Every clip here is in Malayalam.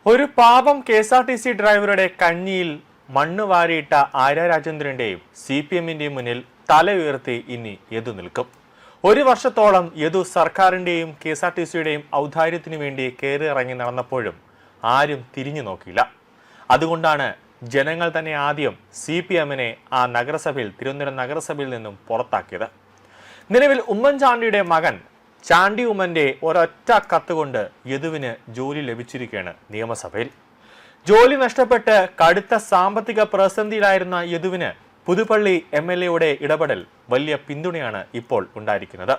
ഒരു പാപം കെ.എസ്.ആർ.ടി.സി ഡ്രൈവറുടെ കഞ്ഞിയിൽ മണ്ണ് വാരിയിട്ട ആര്യ രാജേന്ദ്രന്റെയും CPM-ന്റെയും മുന്നിൽ തല ഉയർത്തി ഇനി യദു നിൽക്കും. ഒരു വർഷത്തോളം യദു സർക്കാരിന്റെയും കെ.എസ്.ആർ.ടി.സിയുടെയും ഔദാര്യത്തിനു വേണ്ടി കയറിയിറങ്ങി നടന്നപ്പോഴും ആരും തിരിഞ്ഞു നോക്കിയില്ല. അതുകൊണ്ടാണ് ജനങ്ങൾ തന്നെ ആദ്യം CPM-നെ തിരുവനന്തപുരം നഗരസഭയിൽ നിന്നും പുറത്താക്കിയത്. നിലവിൽ ഉമ്മൻചാണ്ടിയുടെ മകൻ ചാണ്ടി ഉമ്മന്റെ ഒരൊറ്റ കത്തുകൊണ്ട് യദുവിന് ജോലി ലഭിച്ചിരിക്കുകയാണ് നിയമസഭയിൽ. ജോലി നഷ്ടപ്പെട്ട് കടുത്ത സാമ്പത്തിക പ്രതിസന്ധിയിലായിരുന്ന യദുവിന് പുതുപ്പള്ളി MLA-യുടെ ഇടപെടൽ വലിയ പിന്തുണയാണ് ഇപ്പോൾ ഉണ്ടായിരിക്കുന്നത്.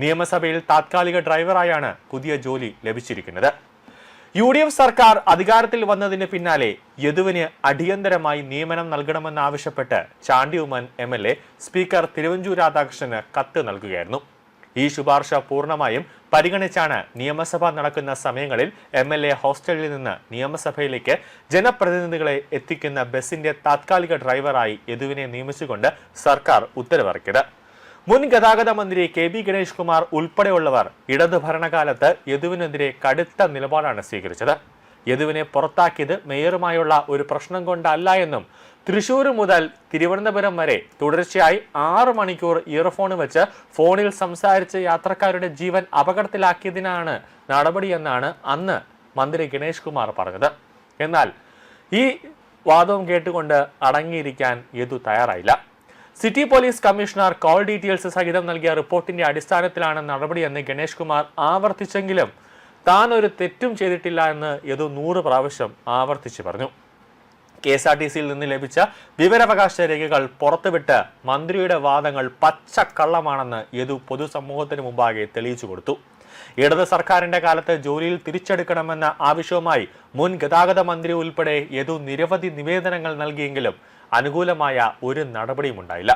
നിയമസഭയിൽ താത്കാലിക ഡ്രൈവറായാണ് പുതിയ ജോലി ലഭിച്ചിരിക്കുന്നത്. UDF സർക്കാർ അധികാരത്തിൽ വന്നതിന് പിന്നാലെ യദുവിന് അടിയന്തരമായി നിയമനം നൽകണമെന്നാവശ്യപ്പെട്ട് ചാണ്ടി ഉമ്മൻ MLA സ്പീക്കർ തിരുവഞ്ചൂർ രാധാകൃഷ്ണന് കത്ത് നൽകുകയായിരുന്നു. ഈ ശുപാർശ പൂർണ്ണമായും പരിഗണിച്ചാണ് നിയമസഭ നടക്കുന്ന സമയങ്ങളിൽ MLA ഹോസ്റ്റലിൽ നിന്ന് നിയമസഭയിലേക്ക് ജനപ്രതിനിധികളെ എത്തിക്കുന്ന ബസിന്റെ താത്കാലിക ഡ്രൈവറായി യദുവിനെ നിയമിച്ചുകൊണ്ട് സർക്കാർ ഉത്തരവിറക്കിയത്. മുൻ ഗതാഗത മന്ത്രി KB ഗണേഷ് കുമാർ ഉൾപ്പെടെയുള്ളവർ ഇടതു ഭരണകാലത്ത് യദുവിനെതിരെ കടുത്ത നിലപാടാണ് സ്വീകരിച്ചത്. യദുവിനെ പുറത്താക്കിയത് മേയറുമായുള്ള ഒരു പ്രശ്നം കൊണ്ടല്ല എന്നും തൃശൂർ മുതൽ തിരുവനന്തപുരം വരെ തുടർച്ചയായി 6 മണിക്കൂർ ഇയർഫോൺ വെച്ച് ഫോണിൽ സംസാരിച്ച് യാത്രക്കാരുടെ ജീവൻ അപകടത്തിലാക്കിയതിനാണ് നടപടിയെന്നാണ് അന്ന് മന്ത്രി ഗണേഷ് കുമാർ പറഞ്ഞത്. എന്നാൽ ഈ വാദവും കേട്ടുകൊണ്ട് അടങ്ങിയിരിക്കാൻ യദു തയ്യാറായില്ല. City police commissioner call details സഹിതം നൽകിയ റിപ്പോർട്ടിന്റെ അടിസ്ഥാനത്തിലാണ് നടപടിയെന്ന് ഗണേഷ് കുമാർ ആവർത്തിച്ചെങ്കിലും താൻ ഒരു തെറ്റും ചെയ്തിട്ടില്ല എന്ന് യദു 100 പ്രാവശ്യം ആവർത്തിച്ചു പറഞ്ഞു. കെ.എസ്.ആർ.ടി.സിയിൽ നിന്ന് ലഭിച്ച വിവരാവകാശ രേഖകൾ പുറത്തുവിട്ട് മന്ത്രിയുടെ വാദങ്ങൾ പച്ചക്കള്ളമാണെന്ന് യദു പൊതുസമൂഹത്തിന് മുമ്പാകെ തെളിയിച്ചു കൊടുത്തു. ഇടത് സർക്കാരിന്റെ കാലത്ത് ജോലിയിൽ തിരിച്ചെടുക്കണമെന്ന ആവശ്യവുമായി മുൻ ഗതാഗത മന്ത്രി ഉൾപ്പെടെ യദു നിരവധി നിവേദനങ്ങൾ നൽകിയെങ്കിലും അനുകൂലമായ ഒരു നടപടിയും ഉണ്ടായില്ല.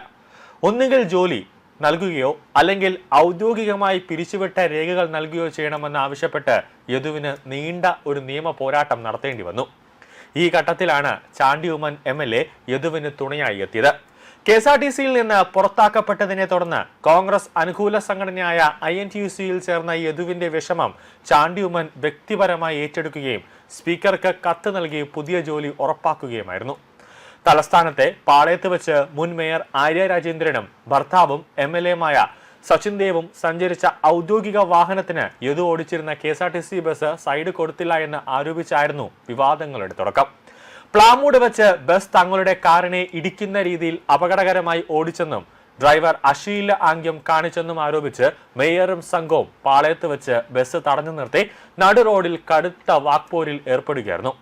ഒന്നുകിൽ ജോലി നൽകുകയോ അല്ലെങ്കിൽ ഔദ്യോഗികമായി പിരിച്ചുവിട്ട രേഖകൾ നൽകുകയോ ചെയ്യണമെന്ന് ആവശ്യപ്പെട്ട് യദുവിന് നീണ്ട ഒരു നിയമ പോരാട്ടം നടത്തേണ്ടി വന്നു. ഈ ഘട്ടത്തിലാണ് ചാണ്ടി ഉമ്മൻ MLA യദുവിന് തുണയായി എത്തിയത്. കെ.എസ്.ആർ.ടി.സിയിൽ നിന്ന് പുറത്താക്കപ്പെട്ടതിനെ തുടർന്ന് കോൺഗ്രസ് അനുകൂല സംഘടനയായ INTUC-യിൽ ചേർന്ന യദുവിന്റെ വിഷമം ചാണ്ടി ഉമ്മൻ വ്യക്തിപരമായി ഏറ്റെടുക്കുകയും സ്പീക്കർക്ക് കത്ത് നൽകി പുതിയ ജോലി ഉറപ്പാക്കുകയുമായിരുന്നു. തലസ്ഥാനത്തെ പാളയത്ത് വെച്ച് മുൻ മേയർ ആര്യ രാജേന്ദ്രനും ഭർത്താവും MLA-മായ സച്ചിൻ ദേവും സഞ്ചരിച്ച ഔദ്യോഗിക വാഹനത്തിന് യദു ഓടിച്ചിരുന്ന കെ.എസ്.ആർ.ടി.സി ബസ് സൈഡ് കൊടുത്തില്ല എന്ന് ആരോപിച്ചായിരുന്നു വിവാദങ്ങളുടെ തുടക്കം. പ്ലാമൂട് വെച്ച് ബസ് തങ്ങളുടെ കാറിനെ ഇടിക്കുന്ന രീതിയിൽ അപകടകരമായി ഓടിച്ചെന്നും ഡ്രൈവർ അശ്ലീല ആംഗ്യം കാണിച്ചെന്നും ആരോപിച്ച് മേയറും സംഘവും പാളയത്ത് വെച്ച് ബസ് തടഞ്ഞു നിർത്തി നടു റോഡിൽ കടുത്ത വാക്പോരിൽ ഏർപ്പെടുകയായിരുന്നു.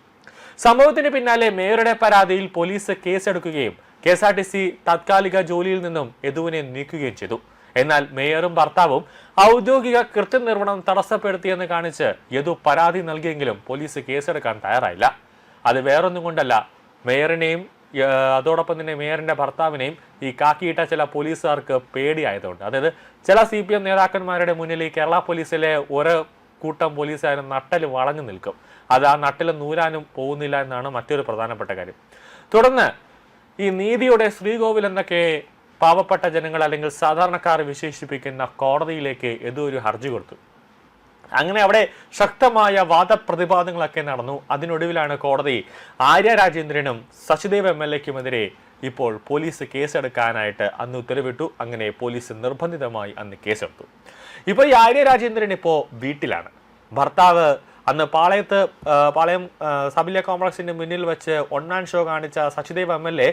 സംഭവത്തിന് പിന്നാലെ മേയറുടെ പരാതിയിൽ പോലീസ് കേസെടുക്കുകയും കെ.എസ്.ആർ.ടി.സി താത്കാലിക ജോലിയിൽ നിന്നും യദുവിനെ നീക്കുകയും ചെയ്തു. എന്നാൽ മേയറും ഭർത്താവും ഔദ്യോഗിക കൃത്യനിർവഹണം തടസ്സപ്പെടുത്തിയെന്ന് കാണിച്ച് യദു പരാതി നൽകിയെങ്കിലും പോലീസ് കേസെടുക്കാൻ തയ്യാറായില്ല. അത് വേറൊന്നും കൊണ്ടല്ല, മേയറിനെയും അതോടൊപ്പം തന്നെ മേയറിന്റെ ഭർത്താവിനെയും ഈ കാക്കിയിട്ട ചില പോലീസുകാർക്ക് പേടിയായതുകൊണ്ട്. അതായത് ചില CPM നേതാക്കന്മാരുടെ മുന്നിൽ ഈ കേരള പോലീസിലെ ഒരു കൂട്ടം പോലീസുകാരും നട്ടൽ വളഞ്ഞു നിൽക്കും. അത് ആ നട്ടിൽ നൂരാനും പോകുന്നില്ല എന്നാണ് മറ്റൊരു പ്രധാനപ്പെട്ട കാര്യം. തുടർന്ന് ഈ നീതിയുടെ ശ്രീകോവിൽ എന്നൊക്കെ പാവപ്പെട്ട ജനങ്ങൾ അല്ലെങ്കിൽ സാധാരണക്കാർ വിശേഷിപ്പിക്കുന്ന കോടതിയിലേക്ക് യദു ഒരു ഹർജി കൊടുത്തു. അങ്ങനെ അവിടെ ശക്തമായ വാദപ്രതിവാദങ്ങളൊക്കെ നടന്നു. അതിനൊടുവിലാണ് കോടതി ആര്യ രാജേന്ദ്രനും ശശിദേവ് MLA-ക്കുമെതിരെ ഇപ്പോൾ പോലീസ് കേസെടുക്കാനായിട്ട് അന്ന് ഉത്തരവിട്ടു. അങ്ങനെ പോലീസ് നിർബന്ധിതമായി അന്ന് കേസെടുത്തു. ഇപ്പോൾ ഈ ആര്യ രാജേന്ദ്രൻ ഇപ്പോൾ വീട്ടിലാണ്. ഭർത്താവ് അന്ന് പാളയം സബില കോംപ്ലക്സിന്റെ മുന്നിൽ വെച്ച് ഒന്നാം ഷോ കാണിച്ച ശശിദേവ് MLA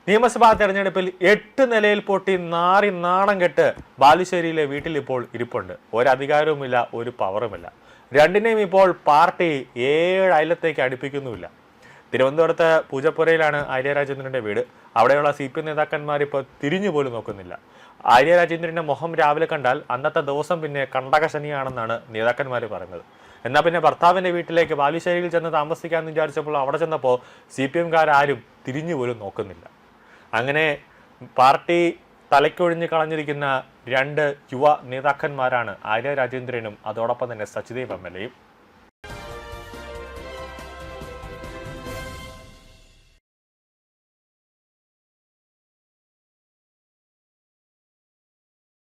നിയമസഭാ തെരഞ്ഞെടുപ്പിൽ 8 നിലയിൽ പൊട്ടി നാണം കെട്ട് ബാലുശ്ശേരിയിലെ വീട്ടിൽ ഇപ്പോൾ ഇരിപ്പുണ്ട്. ഒരധികാരവുമില്ല, ഒരു പവറുമില്ല. രണ്ടിനെയും ഇപ്പോൾ പാർട്ടി 7 അയലത്തേക്ക് അടുപ്പിക്കുന്നുമില്ല. തിരുവനന്തപുരത്ത് പൂജപ്പുരയിലാണ് ആര്യ രാജേന്ദ്രന്റെ വീട്. അവിടെയുള്ള CPM നേതാക്കന്മാർ ഇപ്പോൾ തിരിഞ്ഞു പോലും നോക്കുന്നില്ല. ആര്യ രാജേന്ദ്രന്റെ മുഖം രാവിലെ കണ്ടാൽ അന്നത്തെ ദിവസം പിന്നെ കണ്ടകശനിയാണെന്നാണ് നേതാക്കന്മാർ പറയുന്നത്. എന്നാൽ പിന്നെ ഭർത്താവിന്റെ വീട്ടിലേക്ക് ബാലുശ്ശേരിയിൽ ചെന്ന് താമസിക്കാമെന്ന് വിചാരിച്ചപ്പോൾ അവിടെ ചെന്നപ്പോൾ CPM-കാരും തിരിഞ്ഞു പോലും നോക്കുന്നില്ല. അങ്ങനെ പാർട്ടി തലയ്ക്കൊഴിഞ്ഞ് കളഞ്ഞിരിക്കുന്ന 2 യുവ നേതാക്കന്മാരാണ് ആര്യ രാജേന്ദ്രനും അതോടൊപ്പം തന്നെ ശശിദേവ് MLA-യും.